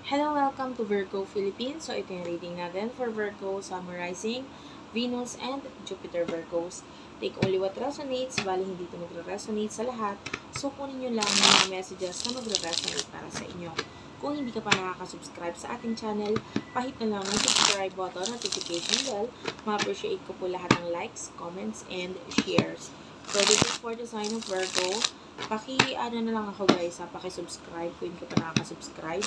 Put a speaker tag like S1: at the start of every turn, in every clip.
S1: Hello, welcome to Virgo Philippines. So, ito yung reading natin for Virgo, summarizing Venus and Jupiter Virgos. Take only what resonates, bali hindi ito magre-resonate sa lahat. So, kunin nyo lang yung mga messages na magre-resonate para sa inyo. Kung hindi ka pa nakaka-subscribe sa ating channel, pahit na lang ang subscribe button, notification bell. Ma-appreciate ko po lahat ng likes, comments, and shares. So, this is for the sign of Virgo. Ano na lang ako guys, paki-subscribe kung hindi ka pa nakaka-subscribe.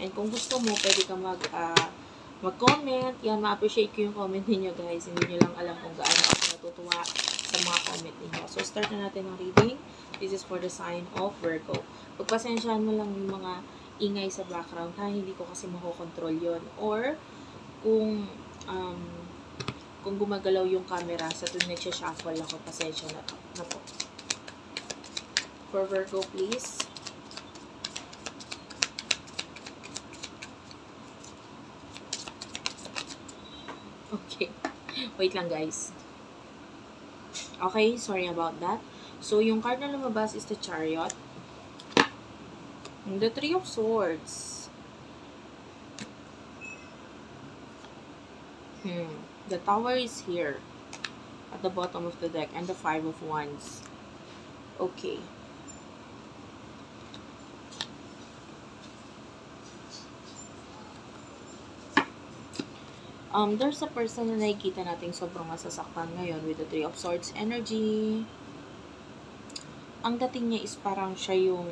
S1: And kung gusto mo, pwede ka mag-comment. Yan, ma-appreciate ko yung comment niyo guys. Hindi niyo lang alam kung gaano ako natutuwa sa mga comment niyo. So, start na natin ang reading. This is for the sign of Virgo. Pagpasensyahan mo lang yung mga ingay sa background, ha? Hindi ko kasi makokontrol yon. Or, kung gumagalaw yung camera sa tuwing nagsha-shuffle ako, pasensya na po. For Virgo, please. Okay. Wait lang, guys. Okay, sorry about that. So, yung card na lumabas is the Chariot. The Three of Swords. The Tower is here. At the bottom of the deck. And the Five of Wands. Okay. There's a person na nakikita nating sobrang masasaktan ngayon with the Three of Swords energy. Ang dating niya is parang siya yung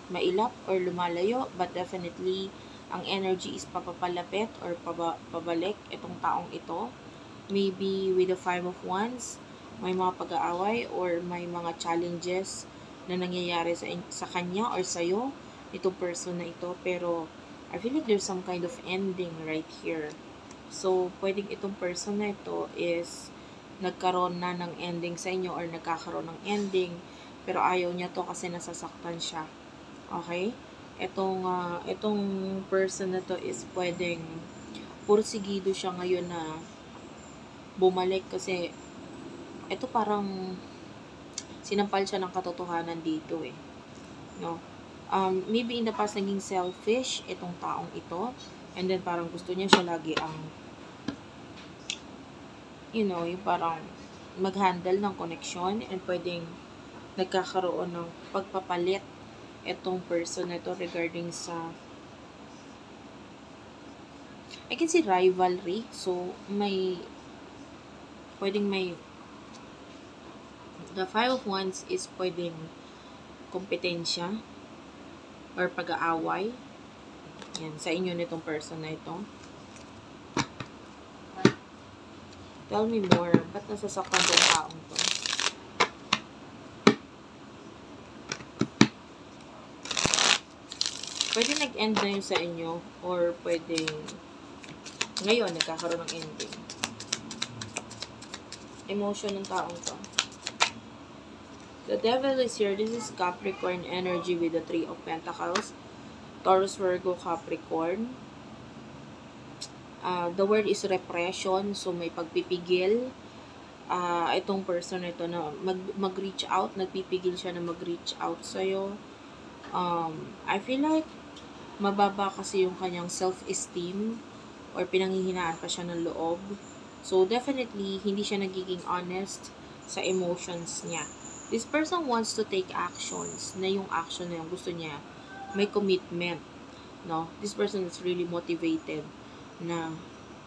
S1: mailap or lumalayo, but definitely ang energy is papapalapit or pabalik itong taong ito. Maybe with the Five of Wands, may mga pag-aaway or may mga challenges na nangyayari sa kanya or sa'yo, itong person na ito, pero I feel like there's some kind of ending right here. So, pwedeng itong person na ito is nagkaroon na ng ending sa inyo or nagkakaroon ng ending, pero ayaw niya to kasi nasasaktan siya. Okay? Itong person na to is pwedeng pursigido siya ngayon na bumalik kasi ito parang sinampal siya ng katotohanan dito eh. No? Maybe in the past naging selfish itong taong ito, and then parang gusto niya siya lagi ang yung parang mag-handle ng connection, and pwedeng nagkakaroon ng pagpapalit itong person na ito regarding sa I can see rivalry. So pwedeng may the Five of Wands is pwedeng kompetensya or pag-aaway. Yan, sa inyo nitong person na ito. Tell me more. Ba't nasasaktan tong taong to? Pwede nag-end na yun sa inyo, or pwede ngayon nagkakaroon ng ending. Emotion ng taong to. The Devil is here. This is Capricorn energy with the Three of Pentacles. Taurus, Virgo, Capricorn. The word is repression. So, may pagpipigil. Itong person na ito na mag-reach out. Nagpipigil siya na mag-reach out sa'yo. I feel like mababa kasi yung kanyang self-esteem or pinanghihinaan pa siya ng loob. So, definitely, hindi siya nagiging honest sa emotions niya. This person wants to take actions na yung action na yung gusto niya may commitment, no? This person is really motivated na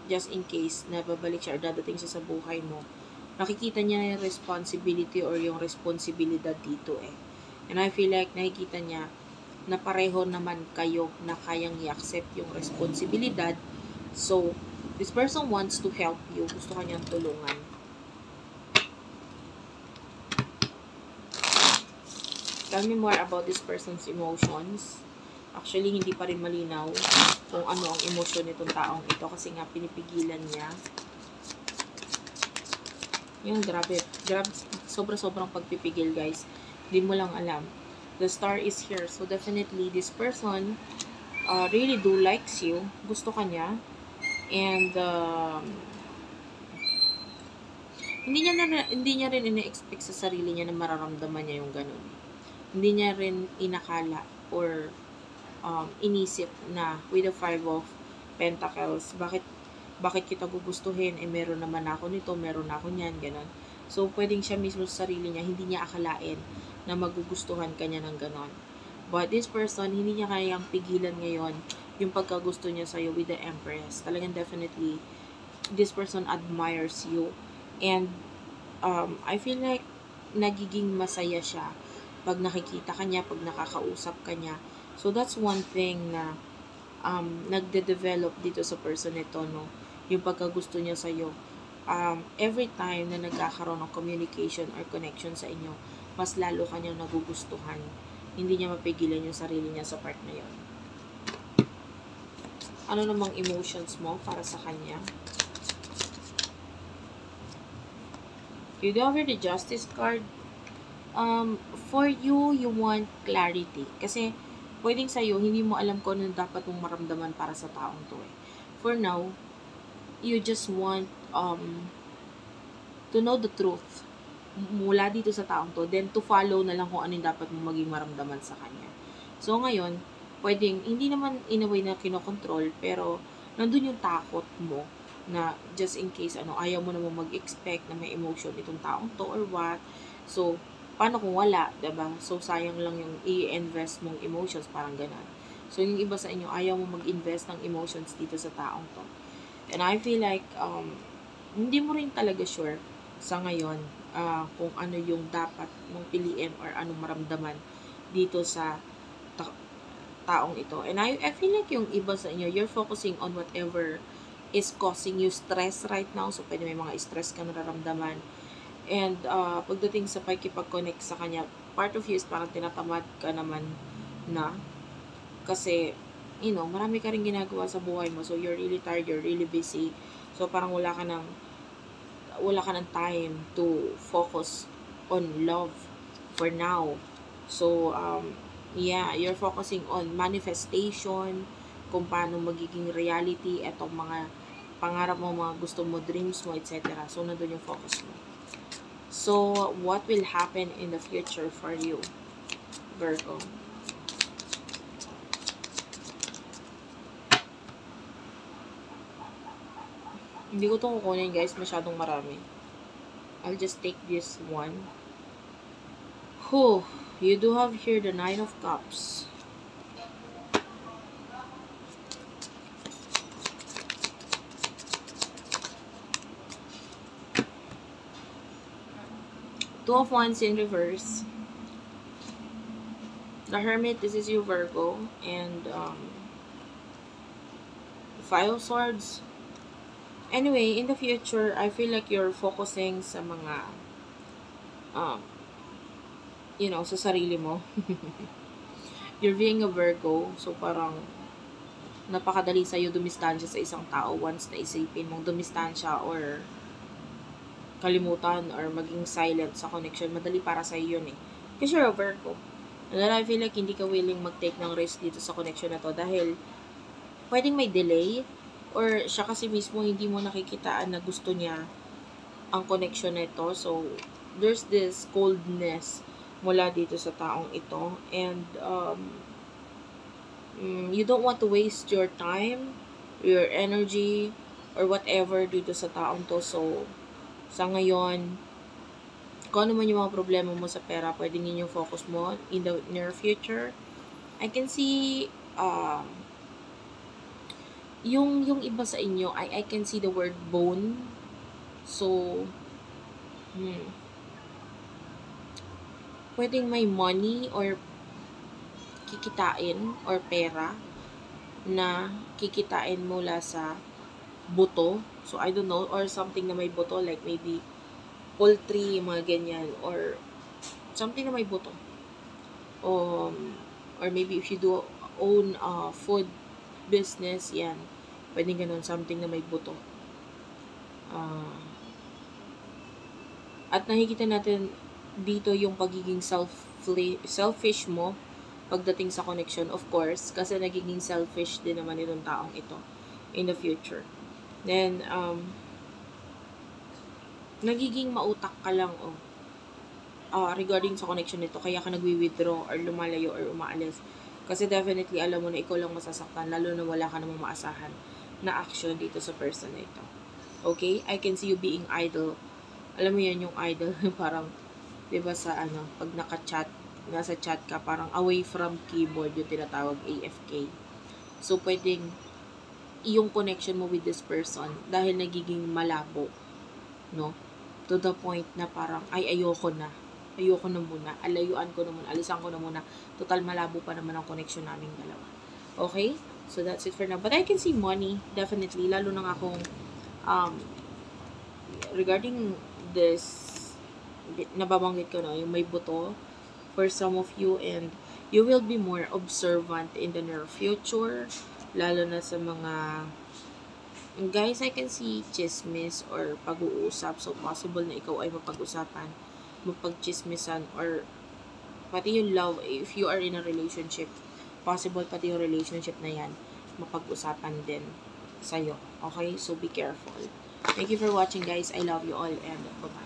S1: just in case na babalik siya or dadating siya sa buhay mo, nakikita niya yung responsibility or yung responsibilidad dito eh. And I feel like nakikita niya na pareho naman kayo na kayang i-accept yung responsibilidad. So, this person wants to help you. Gusto kanyang tulungan. Tell me more about this person's emotions. Actually, hindi pa rin malinaw kung ano ang emosyon nitong taong ito kasi nga pinipigilan niya. Yung grabe, sobra-sobrang pagpipigil guys. Hindi mo lang alam. The Star is here. So, definitely, this person really do likes you. Gusto ka niya. And, hindi niya rin ina-expect sa sarili niya na mararamdaman niya yung ganun. Hindi niya rin inakala or inisip na with the Five of Pentacles, bakit kita gugustuhin, meron naman ako nito, meron ako niyan, ganun. So, pwedeng siya mismo sa sarili niya, hindi niya akalain na magugustuhan kanya ng ganon. But this person, hindi niya kayang pigilan ngayon yung pagkagusto niya sa'yo with the Empress. Talagang definitely, this person admires you. And, I feel like, nagiging masaya siya pag nakikita kanya, pag nakakausap kanya. So, that's one thing na nagde-develop dito sa person nito, no? Yung pagkagusto niya sa'yo. Every time na nagkakaroon ng communication or connection sa inyo, mas lalo kanyang nagugustuhan. Hindi niya mapigilan yung sarili niya sa part na yun. Ano namang emotions mo para sa kanya? You do have the Justice card. For you, you want clarity. Kasi, pwedeng sa'yo, hindi mo alam kung ano dapat mong maramdaman para sa taong to eh. For now, you just want to know the truth mula dito sa taong to, then to follow na lang kung ano yung dapat mong maging maramdaman sa kanya. So, ngayon, pwedeng, hindi naman in a way na kinokontrol, pero nandun yung takot mo na just in case, ayaw mo naman mag-expect na may emotion itong taong to or what. So, paano kung wala, diba? So, sayang lang yung i-invest mong emotions, parang ganun. So, yung iba sa inyo, ayaw mo mag-invest ng emotions dito sa taong to. And I feel like, hindi mo rin talaga sure sa ngayon kung ano yung dapat mong piliin or anong maramdaman dito sa taong ito. And I feel like yung iba sa inyo, you're focusing on whatever is causing you stress right now. So, pwede may mga stress ka nararamdaman. And, pagdating sa pakikipag-connect sa kanya, part of you is parang tinatamad ka naman na. Kasi, marami ka rin ginagawa sa buhay mo. So, you're really tired, you're really busy. So, parang wala ka ng time to focus on love for now. So, yeah, you're focusing on manifestation, kung paano magiging reality, etong mga pangarap mo, mga gusto mo, dreams mo, etc. So, nandun yung focus mo. So, what will happen in the future for you, Virgo? Hindi ko itong kukunin, guys. Masyadong marami. I'll just take this one. You do have here the Nine of Cups. Two of Wands in reverse. The Hermit, this is you, Virgo. And, Five of Swords. Anyway, in the future, I feel like you're focusing sa mga, sa sarili mo. You're being a Virgo, so parang, napakadali sa'yo dumistansya sa isang tao once na isipin mong dumistansya or kalimutan or maging silent sa connection. Madali para sa'yo yun eh. Kasi you're a Virgo. And then I feel like hindi ka willing mag-take ng risk dito sa connection na to dahil pwedeng may delay or siya kasi mismo hindi mo nakikitaan na gusto niya ang connection na ito. So, there's this coldness mula dito sa taong ito. And, you don't want to waste your time, your energy, or whatever dito sa taong to. So, sa ngayon, kung ano man yung mga problema mo sa pera, pwedeng yun yung focus mo in the near future. I can see, yung iba sa inyo, I can see the word bone. So, pwedeng may money or kikitain or pera na kikitain mula sa buto. So, I don't know, or something na may buto, like maybe poultry, mga ganyan, or something na may buto. Or maybe if you do own food business, yan, pwedeng ganun, something na may buto. At nakikita natin dito yung pagiging selfish mo pagdating sa connection, of course, kasi nagiging selfish din naman itong taong ito in the future. Then, nagiging mautak ka lang, regarding sa connection nito, kaya ka nagwi-withdraw or lumalayo or umaalis. Kasi definitely, alam mo na ikaw lang masasaktan, lalo na wala ka namang maasahan na action dito sa person na ito. Okay? I can see you being idle. Alam mo yan yung idle, parang, diba sa ano, pag naka-chat, nasa chat ka, parang away from keyboard, yung tinatawag AFK. So, pwedeng, yung connection mo with this person, dahil nagiging malabo, no? To the point na parang, ay, ayoko na muna, alayuan ko na muna, alisan ko na muna, total malabo pa naman ang connection naming dalawa. Okay? So, that's it for now. But I can see money, definitely, lalo na akong, regarding this, nababanggit ko na, yung may buto, for some of you, and you will be more observant in the near future, lalo na sa mga, guys, I can see chismis or pag-uusap, so possible na ikaw ay mapag-usapan, mapag-chismisan, or pati yung love, if you are in a relationship, possible pati yung relationship na yan, mapag-usapan din sa'yo. Okay? So, be careful. Thank you for watching, guys. I love you all, and bye-bye.